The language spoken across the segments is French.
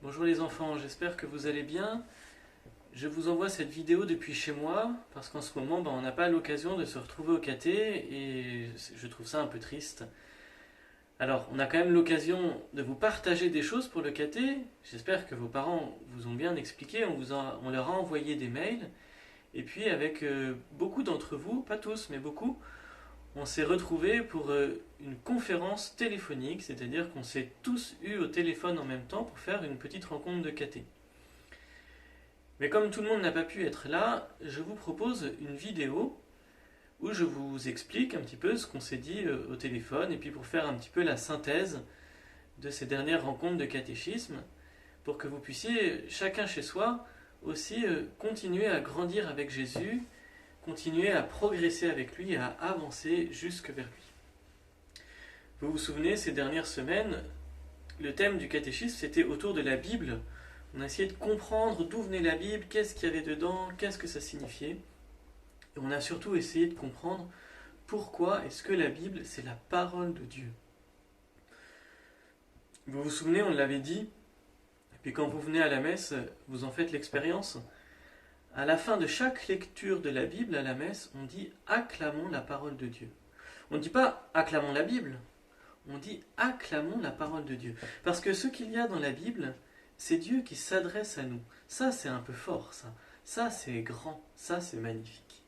Bonjour les enfants, j'espère que vous allez bien. Je vous envoie cette vidéo depuis chez moi parce qu'en ce moment on n'a pas l'occasion de se retrouver au caté et je trouve ça un peu triste. Alors on a quand même l'occasion de vous partager des choses pour le caté. J'espère que vos parents vous ont bien expliqué, on leur a envoyé des mails et puis avec beaucoup d'entre vous, pas tous mais beaucoup, on s'est retrouvés pour une conférence téléphonique, c'est-à-dire qu'on s'est tous eu au téléphone en même temps pour faire une petite rencontre de caté. Mais comme tout le monde n'a pas pu être là, je vous propose une vidéo où je vous explique un petit peu ce qu'on s'est dit au téléphone et puis pour faire un petit peu la synthèse de ces dernières rencontres de catéchisme pour que vous puissiez, chacun chez soi, aussi continuer à grandir avec Jésus, continuer à progresser avec lui, à avancer jusque vers lui. Vous vous souvenez, ces dernières semaines, le thème du catéchisme, c'était autour de la Bible. On a essayé de comprendre d'où venait la Bible, qu'est-ce qu'il y avait dedans, qu'est-ce que ça signifiait. Et on a surtout essayé de comprendre pourquoi est-ce que la Bible, c'est la parole de Dieu. Vous vous souvenez, on l'avait dit, et puis quand vous venez à la messe, vous en faites l'expérience. À la fin de chaque lecture de la Bible à la messe, on dit « acclamons la parole de Dieu ». On ne dit pas « acclamons la Bible », on dit « acclamons la parole de Dieu ». Parce que ce qu'il y a dans la Bible, c'est Dieu qui s'adresse à nous. Ça, c'est un peu fort, ça. Ça, c'est grand. Ça, c'est magnifique.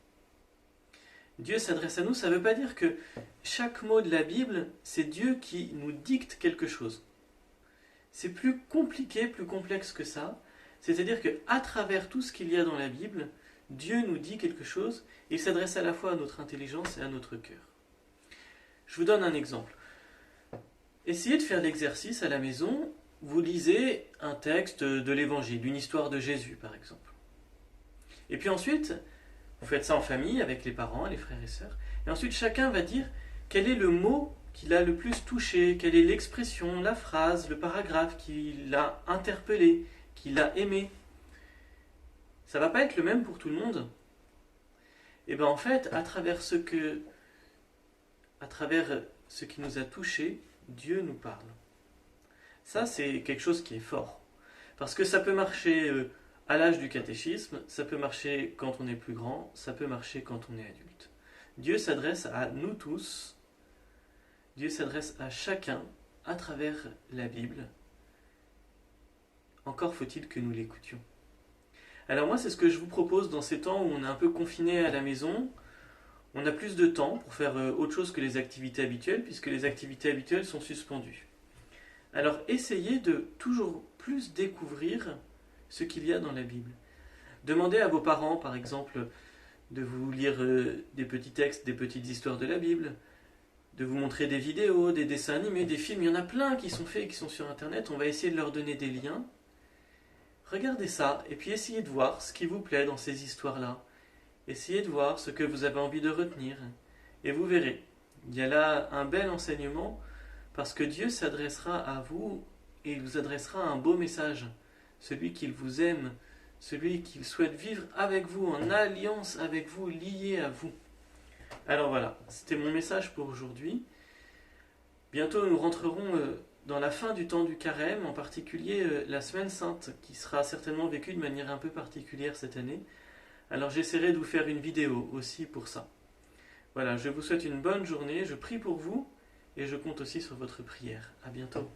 Dieu s'adresse à nous, ça ne veut pas dire que chaque mot de la Bible, c'est Dieu qui nous dicte quelque chose. C'est plus compliqué, plus complexe que ça. C'est-à-dire qu'à travers tout ce qu'il y a dans la Bible, Dieu nous dit quelque chose et il s'adresse à la fois à notre intelligence et à notre cœur. Je vous donne un exemple. Essayez de faire l'exercice à la maison. Vous lisez un texte de l'Évangile, une histoire de Jésus par exemple. Et puis ensuite, vous faites ça en famille avec les parents, les frères et sœurs. Et ensuite, chacun va dire quel est le mot qui l'a le plus touché, quelle est l'expression, la phrase, le paragraphe qui l'a interpellé, qui l'a aimé. Ça ne va pas être le même pour tout le monde. Et bien en fait, à travers ce qui nous a touchés, Dieu nous parle. Ça, c'est quelque chose qui est fort. Parce que ça peut marcher à l'âge du catéchisme, ça peut marcher quand on est plus grand, ça peut marcher quand on est adulte. Dieu s'adresse à nous tous, Dieu s'adresse à chacun à travers la Bible. Encore faut-il que nous l'écoutions. Alors moi, c'est ce que je vous propose dans ces temps où on est un peu confiné à la maison. On a plus de temps pour faire autre chose que les activités habituelles, puisque les activités habituelles sont suspendues. Alors essayez de toujours plus découvrir ce qu'il y a dans la Bible. Demandez à vos parents, par exemple, de vous lire des petits textes, des petites histoires de la Bible, de vous montrer des vidéos, des dessins animés, des films. Il y en a plein qui sont faits et qui sont sur Internet. On va essayer de leur donner des liens. Regardez ça et puis essayez de voir ce qui vous plaît dans ces histoires-là. Essayez de voir ce que vous avez envie de retenir. Et vous verrez, il y a là un bel enseignement parce que Dieu s'adressera à vous et il vous adressera un beau message. Celui qu'il vous aime, celui qu'il souhaite vivre avec vous, en alliance avec vous, lié à vous. Alors voilà, c'était mon message pour aujourd'hui. Bientôt nous rentrerons dans la fin du temps du carême, en particulier la semaine sainte, qui sera certainement vécue de manière un peu particulière cette année. Alors j'essaierai de vous faire une vidéo aussi pour ça. Voilà, je vous souhaite une bonne journée, je prie pour vous et je compte aussi sur votre prière. À bientôt.